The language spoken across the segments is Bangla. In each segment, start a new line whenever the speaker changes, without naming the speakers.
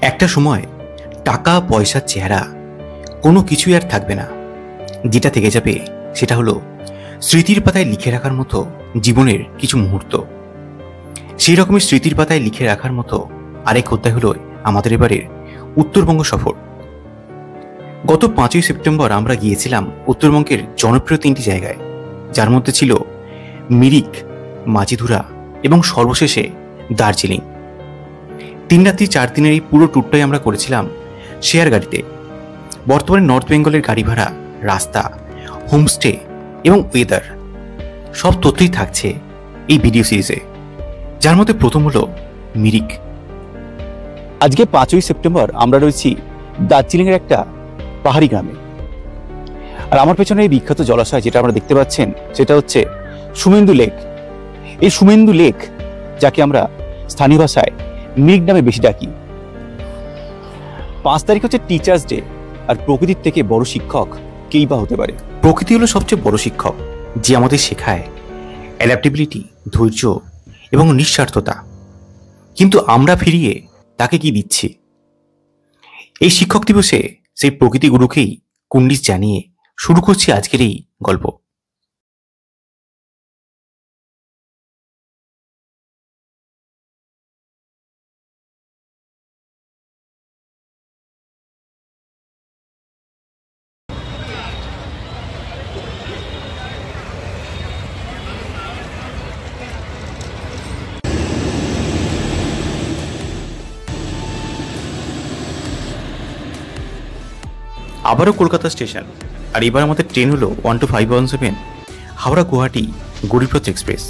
একটা সময় টাকা পয়সার চেহারা কোনো কিছুই আর থাকবে না। যেটা থেকে যাবে সেটা হলো স্মৃতির পাতায় লিখে রাখার মতো জীবনের কিছু মুহূর্ত। সেই রকমের স্মৃতির পাতায় লিখে রাখার মতো আরেক অধ্যায় হলো আমাদের এবারের উত্তরবঙ্গ সফর। গত 5ই সেপ্টেম্বর আমরা গিয়েছিলাম উত্তরবঙ্গের জনপ্রিয় 3টি জায়গায়, যার মধ্যে ছিল মিরিক, মাঝিধুরা এবং সর্বশেষে দার্জিলিং। 3 রাত্রি 4 দিনের এই পুরো ট্যুরটাই আমরা করেছিলাম শেয়ার গাড়িতে। বর্তমানে নর্থ বেঙ্গলের গাড়ি ভাড়া, রাস্তা, হোমস্টে এবং ওয়েদার সব তথ্যই থাকছে এই ভিডিও সিরিজে, যার মধ্যে প্রথম হলো মিরিক।
আজকে 5ই সেপ্টেম্বর আমরা রয়েছি দার্জিলিংয়ের একটা পাহাড়ি গ্রামে। আর আমার পেছনে এই বিখ্যাত জলাশয় যেটা আমরা দেখতে পাচ্ছেন সেটা হচ্ছে সুমেন্দু লেক। এই সুমেন্দু লেক, যাকে আমরা স্থানীয় ভাষায় মিরিক নামে বেশি ডাকি। 5 তারিখ হচ্ছে টিচার্স ডে, আর প্রকৃতির থেকে বড় শিক্ষক কেই বা হতে পারে।
প্রকৃতি হলো সবচেয়ে বড় শিক্ষক, যে আমাদের শেখায় অ্যাডাপ্টেবিলিটি, ধৈর্য এবং নিঃস্বার্থতা। কিন্তু আমরা ফিরিয়ে তাকে কি দিচ্ছি? এই শিক্ষক দিবসে সেই প্রকৃতি গুরুকেই কুন্ডিস জানিয়ে শুরু করছি আজকের এই গল্প। আবারও কলকাতা স্টেশন, আর এবার আমাদের ট্রেন হলো 12517 হাওড়া গুয়াহাটি গরিবরথ এক্সপ্রেস।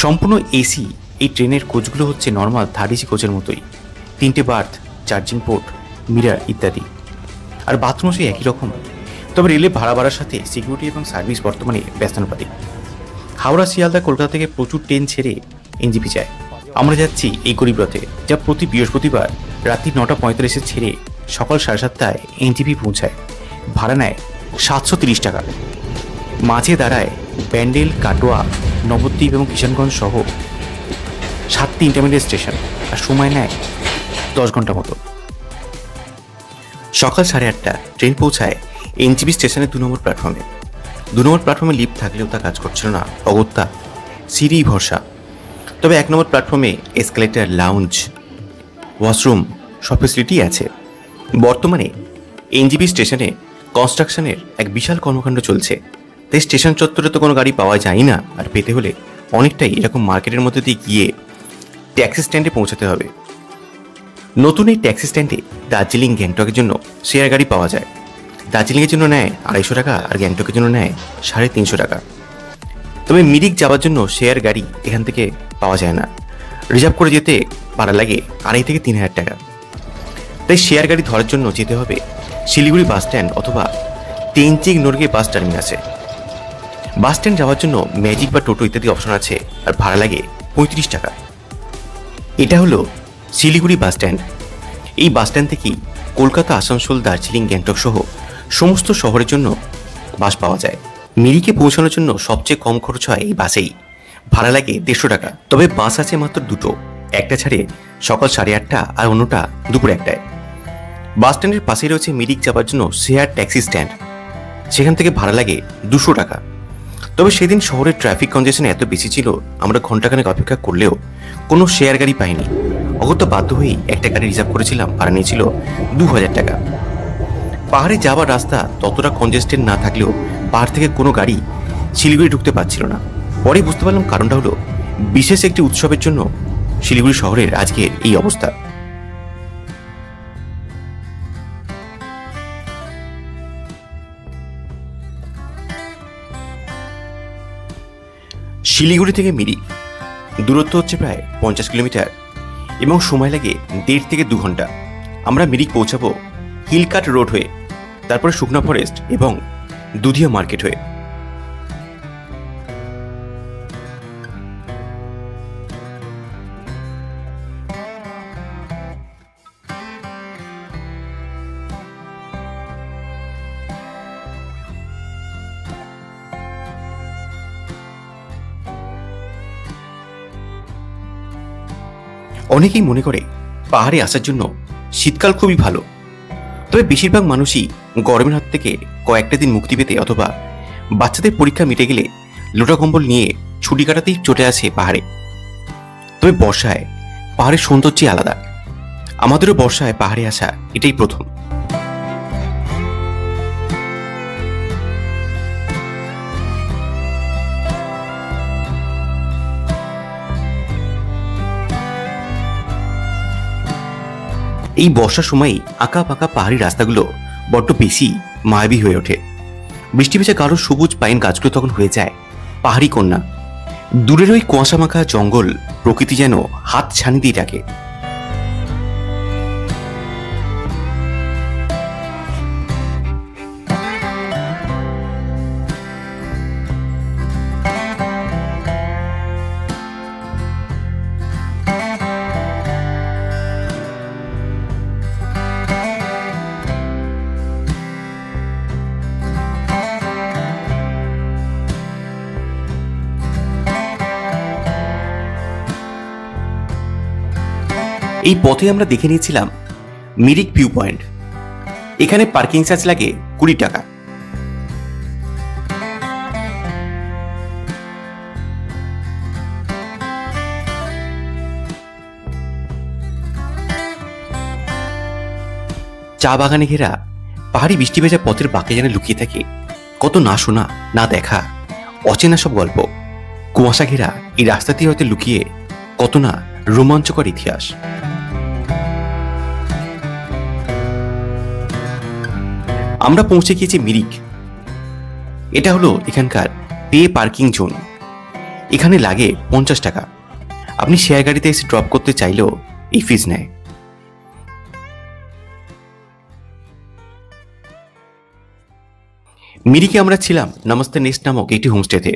সম্পূর্ণ এসি এই ট্রেনের কোচগুলো হচ্ছে নর্মাল 30 কোচের মতোই, 3টে বার্থ, চার্জিং পোর্ট, মিরার ইত্যাদি। আর বাথরুমও সেই একই রকম। তবে রেলে ভাড়া বাড়ার সাথে সিকিউরিটি এবং সার্ভিস বর্তমানে ব্যস্তানুপাতিক। হাওড়া শিয়ালদা কলকাতা থেকে প্রচুর ট্রেন ছেড়ে এনজিপি যায়। আমরা যাচ্ছি এই গরিবরথে, যা প্রতি বৃহস্পতিবার রাত্রি 9:45 ছেড়ে সকাল 7:30 এনজিপি পৌঁছায়। ভাড়া নেয় 730 টাকা। মাঝে দাঁড়ায় ব্যান্ডেল, কাটোয়া, নবদ্বীপ এবং কিষানগঞ্জ সহ 7টি ইন্টারমিডিয়েট স্টেশন, আর সময় নেয় 10 ঘন্টা মতো। সকাল 8:30 ট্রেন পৌঁছায় এনজিপি স্টেশনের 2 নম্বর প্ল্যাটফর্মে। 2 নম্বর প্ল্যাটফর্মে লিফট থাকলেও তা কাজ করছিল না, অগত্যা সিঁড়ি ভরসা। তবে 1 নম্বর প্ল্যাটফর্মে এসকেলেটার, লাউঞ্জ, ওয়াশরুম সব ফেসিলিটি আছে। বর্তমানে এনজিপি স্টেশনে কনস্ট্রাকশনের এক বিশাল কর্মকাণ্ড চলছে, তাই স্টেশন চত্বরে তো কোনো গাড়ি পাওয়া যায় না, আর পেতে হলে অনেকটাই এরকম মার্কেটের মধ্যে দিয়ে গিয়ে ট্যাক্সি স্ট্যান্ডে পৌঁছাতে হবে। নতুন এই ট্যাক্সি স্ট্যান্ডে দার্জিলিং, গ্যাংটকের জন্য শেয়ার গাড়ি পাওয়া যায়। দার্জিলিংয়ের জন্য নেয় 250 টাকা, আর গ্যাংটকের জন্য নেয় 350 টাকা। তবে মিরিক যাওয়ার জন্য শেয়ার গাড়ি এখান থেকে পাওয়া যায় না। রিজার্ভ করে যেতে ভাড়া লাগে 2500 থেকে 3000 টাকা। তাই শেয়ার গাড়ি ধরার জন্য যেতে হবে শিলিগুড়ি বাস স্ট্যান্ড অথবা তেনজিং নোরগে বাস টার্মিনাসে। বাস স্ট্যান্ড যাওয়ার জন্য ম্যাজিক বা টোটো ইত্যাদি অপশন আছে, আর ভাড়া লাগে 35 টাকা। এটা হলো শিলিগুড়ি বাস স্ট্যান্ড। এই বাস স্ট্যান্ড থেকেই কলকাতা, আসানসোল, দার্জিলিং, গ্যাংটক সহ সমস্ত শহরের জন্য বাস পাওয়া যায়। মিরিকে পৌঁছানোর জন্য সবচেয়ে কম খরচ হয় এই বাসেই, ভাড়া লাগে 150 টাকা। তবে বাস আছে মাত্র 2টো, একটা ছাড়ে সকাল 8:30 আর অন্যটা দুপুর 1টায়। বাস স্ট্যান্ডের পাশেই রয়েছে মিরিক যাওয়ার জন্য শেয়ার ট্যাক্সি স্ট্যান্ড, সেখান থেকে ভাড়া লাগে 200 টাকা। তবে সেদিন শহরের ট্রাফিক কনজেশন এত বেশি ছিল, আমরা ঘন্টাখানেক অপেক্ষা করলেও কোনো শেয়ার গাড়ি পাইনি। অগত্যা বাধ্য হয়েই একটা গাড়ি রিজার্ভ করেছিলাম, ভাড়া নিয়েছিল 2000 টাকা। পাহাড়ে যাওয়ার রাস্তা ততটা কনজেস্টেড না থাকলেও পাহাড় থেকে কোনো গাড়ি শিলিগুড়ি ঢুকতে পারছিল না। পরে বুঝতে পারলাম কারণটা হলো বিশেষ একটি উৎসবের জন্য শিলিগুড়ি শহরের আজকে এই অবস্থা। শিলিগুড়ি থেকে মিরিক দূরত্ব হচ্ছে প্রায় 50 কিলোমিটার এবং সময় লাগে 1.5 থেকে 2 ঘন্টা। আমরা মিরিক পৌঁছাবো হিলকাট রোড হয়ে, তারপরে শুকনা ফরেস্ট এবং দুধিয়া মার্কেট হয়ে। অনেকেই মনে করে পাহাড়ে আসার জন্য শীতকাল খুবই ভালো, তবে বেশিরভাগ মানুষই গরমের হাত থেকে কয়েকটা দিন মুক্তি পেতে অথবা বাচ্চাদের পরীক্ষা মিটে গেলে লোটা কম্বল নিয়ে ছুটি কাটাতেই চলে আসে পাহাড়ে। তবে বর্ষায় পাহাড়ের সৌন্দর্যই আলাদা। আমাদেরও বর্ষায় পাহাড়ে আসা এটাই প্রথম। এই বর্ষার সময়ই আঁকা পাকা পাহাড়ি রাস্তাগুলো বড্ড বেশি মায়াবী হয়ে ওঠে। বৃষ্টি ভেজা গাঢ় সবুজ পাইন গাছগুলো তখন হয়ে যায় পাহাড়ি কন্যা। দূরের ওই কুয়াশা মাখা জঙ্গল প্রকৃতি যেন হাত ছানি দিয়ে ডাকে। এই পথে আমরা দেখে নিয়েছিলাম মিরিক ভিউ পয়েন্ট। এখানে পার্কিং চার্জ লাগে 20 টাকা। চা বাগানে ঘেরা পাহাড়ি বৃষ্টি ভেজা পথের বাঁকে যেন লুকিয়ে থাকে কত না শোনা না দেখা অচেনা সব গল্প। কুয়াশা ঘেরা এই রাস্তাটি হয়তো লুকিয়ে কত না রোমাঞ্চকর ইতিহাস। আমরা পৌঁছে গিয়েছি মিরিক। এটা হলো এখানকার পে পার্কিং জোন। এখানে লাগে 50 টাকা। আপনি শেয়ার গাড়িতে এসে ড্রপ করতে চাইলেও এই ফিজ নেয়। মিরিকে আমরা ছিলাম নমস্তে নেস্ট নামক একটি হোমস্টেতে।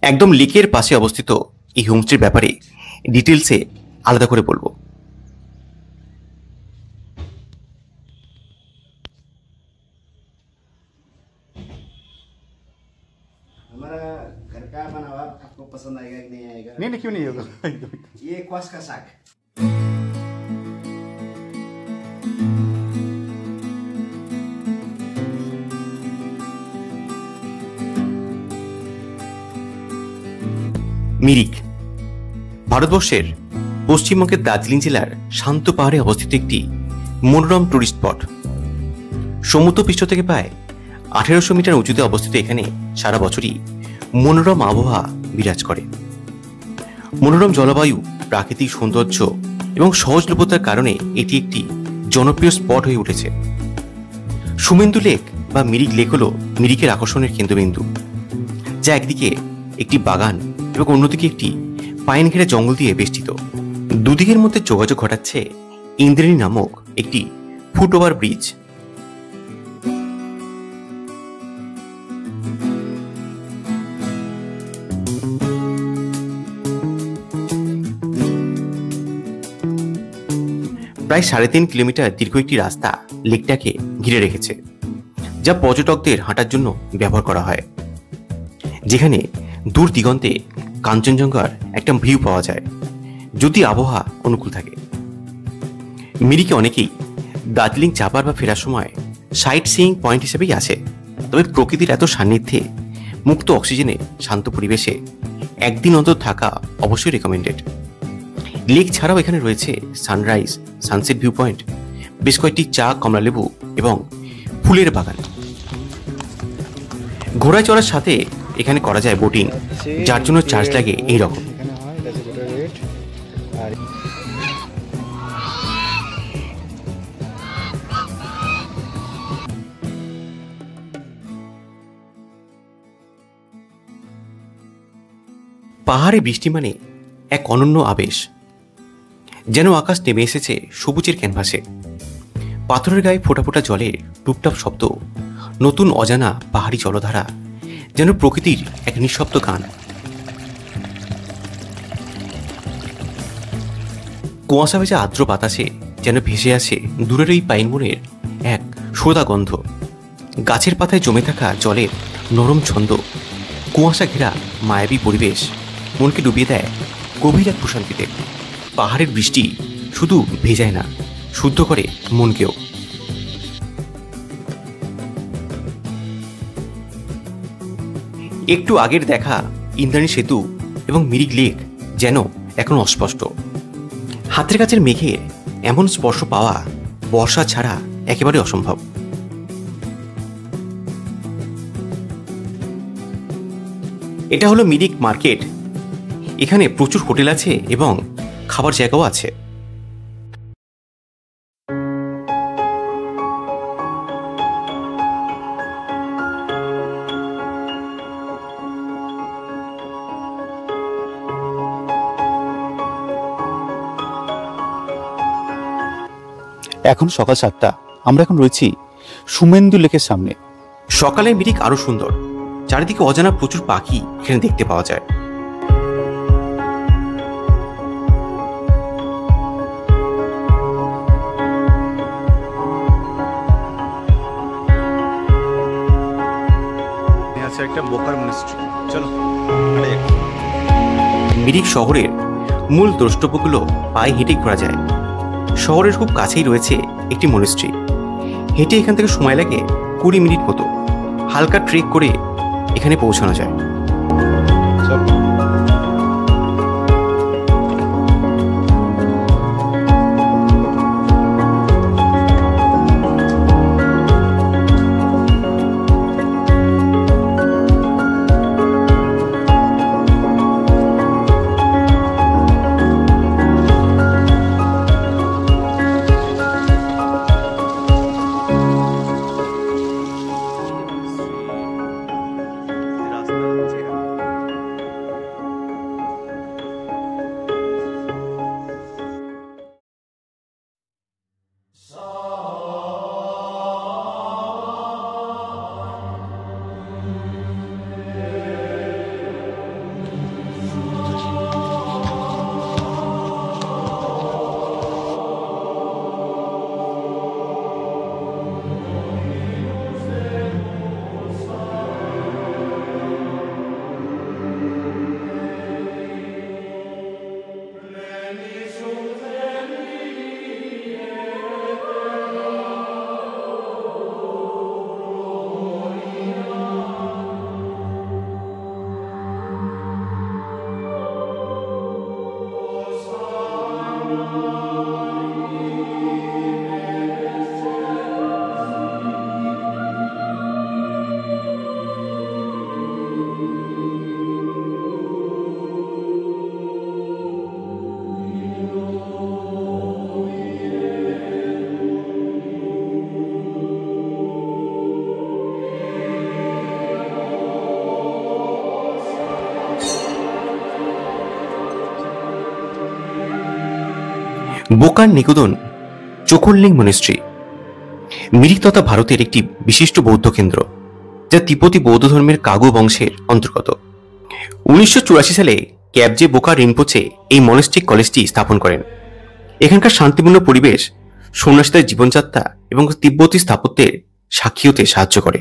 একদম লেকের পাশে অবস্থিত এই হোমস্টের ব্যাপারে ডিটেলসে আলাদা করে বলবো।
हमारा घर का बना हुआ आपको पसंद आएगा कि नहीं आएगा?
नहीं नहीं, क्यों नहीं होगा।
ये क्वास का साग।
মিরিক ভারতবর্ষের পশ্চিমবঙ্গের দার্জিলিং জেলার শান্ত পাহাড়ে অবস্থিত একটি মনোরম টুরিস্ট স্পট। সমুদ্রপৃষ্ঠ থেকে প্রায় 1800 মিটার উঁচুতে অবস্থিত এখানে সারা বছরই মনোরম আবহাওয়া বিরাজ করে। মনোরম জলবায়ু, প্রাকৃতিক সৌন্দর্য এবং সহজলভ্যতার কারণে এটি একটি জনপ্রিয় স্পট হয়ে উঠেছে। সুমেন্দু লেক বা মিরিক লেক হল মিরিকের আকর্ষণের কেন্দ্রবিন্দু, যা একদিকে একটি বাগান এবং অন্যদিকে একটি পাইন ঘেরা জঙ্গল দিয়ে বেষ্টিত। দুদিকের মধ্যে যোগাযোগ ঘটাচ্ছে ইন্দ্রাণী নামক একটি ফুটওভার ব্রিজ। প্রায় 3.5 কিলোমিটার দীর্ঘ একটি রাস্তা লেকটাকে ঘিরে রেখেছে, যা পর্যটকদের হাঁটার জন্য ব্যবহার করা হয়, যেখানে দূর দিগন্তে কাঞ্চনজঙ্ঘার একটা ভিউ পাওয়া যায় যদি আবহাওয়া অনুকূল থাকে। মিরিকে অনেকেই দার্জিলিং যাবার বা ফেরার সময় সাইট সিইং পয়েন্ট হিসেবেই আসে। তবে প্রকৃতির এত সান্নিধ্যে, মুক্ত অক্সিজেনে, শান্ত পরিবেশে একদিন অন্তত থাকা অবশ্যই রেকমেন্ডেড। লেক ছাড়াও এখানে রয়েছে সানরাইজ, সানসেট ভিউ পয়েন্ট, বেশ কয়েকটি চা, কমলালেবু এবং ফুলের বাগান। ঘোড়ায় চড়ার সাথে এখানে করা যায় বোটিং, যার জন্য চার্জ লাগে এই রকম। পাহাড়ে বৃষ্টি মানে এক অনন্য আবেশ, যেন আকাশ নেমে এসেছে সবুজের ক্যানভাসে। পাথরের গায়ে ফোটা ফোটা জলের টুপটাপ শব্দ, নতুন অজানা পাহাড়ি জলধারা, যেন প্রকৃতির এক নিঃশব্দ গান। কুয়াশা ভেজা আর্দ্র বাতাসে যেন ভেসে আসে দূরের ওই পাইন বনের এক সোদা গন্ধ। গাছের পাতায় জমে থাকা জলের নরম ছন্দ, কুয়াশা ঘেরা মায়াবী পরিবেশ মনকে ডুবিয়ে দেয় গভীর এক প্রশান্তিতে। পাহাড়ের বৃষ্টি শুধু ভেজায় না, শুদ্ধ করে মনকেও। একটু আগের দেখা ইন্দ্রাণী সেতু এবং মিরিক লেক যেন এখন অস্পষ্ট। হাতের কাছের মেঘে এমন স্পর্শ পাওয়া বর্ষা ছাড়া একেবারে অসম্ভব। এটা হলো মিরিক মার্কেট। এখানে প্রচুর হোটেল আছে এবং খাবার জায়গাও আছে।
এখন সকাল 7টা, আমরা এখন রয়েছি সুমেন্দু লেকের সামনে।
সকালে মিরিক আরো সুন্দর, চারিদিকে অজানা প্রচুর পাখি এখানে দেখতে পাওয়া যায়।
একটা বোকার মনিস্ট্রি, চলো।
মিরিক শহরের মূল দ্রষ্টব্যগুলো পায়ে হেঁটে ঘোরা যায়। শহরের খুব কাছেই রয়েছে একটি মনিস্ট্রি। হেঁটে এখান থেকে সময় লাগে 20 মিনিট মতো। হালকা ট্রেক করে এখানে পৌঁছানো যায়। বোকার নিকেতন চোখরলিং মনিস্ট্রি মিরিক তথা ভারতের একটি বিশিষ্ট বৌদ্ধ কেন্দ্র, যা তিব্বতী বৌদ্ধ ধর্মের কাগু বংশের অন্তর্গত। 1984 সালে ক্যাবজে বোকা রিনপোচে এই মনেস্টিক কলেজটি স্থাপন করেন। এখানকার শান্তিপূর্ণ পরিবেশ সন্ন্যাসীদের জীবনযাত্রা এবং তিব্বতী স্থাপত্যের সাক্ষী হতে সাহায্য করে।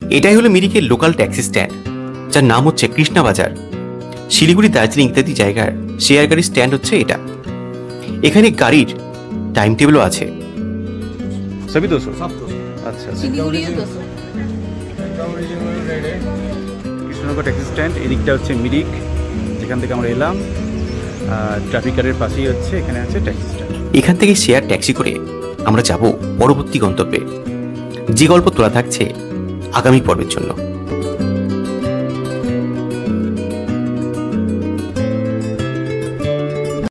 এটাই হলো মিরিকের লোকাল ট্যাক্সি স্ট্যান্ড, যার নাম হচ্ছে কৃষ্ণা বাজার। শিলিগুড়ি, দার্জিলিং ইত্যাদি জায়গার শেয়ার গাড়ির স্ট্যান্ড হচ্ছে এটা। এখানে গাড়ির টাইম টেবিলও আছে।
সবই 200। আচ্ছা, কৃষ্ণনগর ট্যাক্সি স্ট্যান্ড, এদিকটা হচ্ছে মিরিক, যেখান থেকে আমরা এলাম। ট্রাফিক গার্ডের পাশেই হচ্ছে এখানে আছে ট্যাক্সি স্ট্যান্ড।
এখান থেকে শেয়ার ট্যাক্সি করে আমরা যাব পরবর্তী গন্তব্যে, যে গল্প তোলা থাকছে আগামী পর্বের জন্য।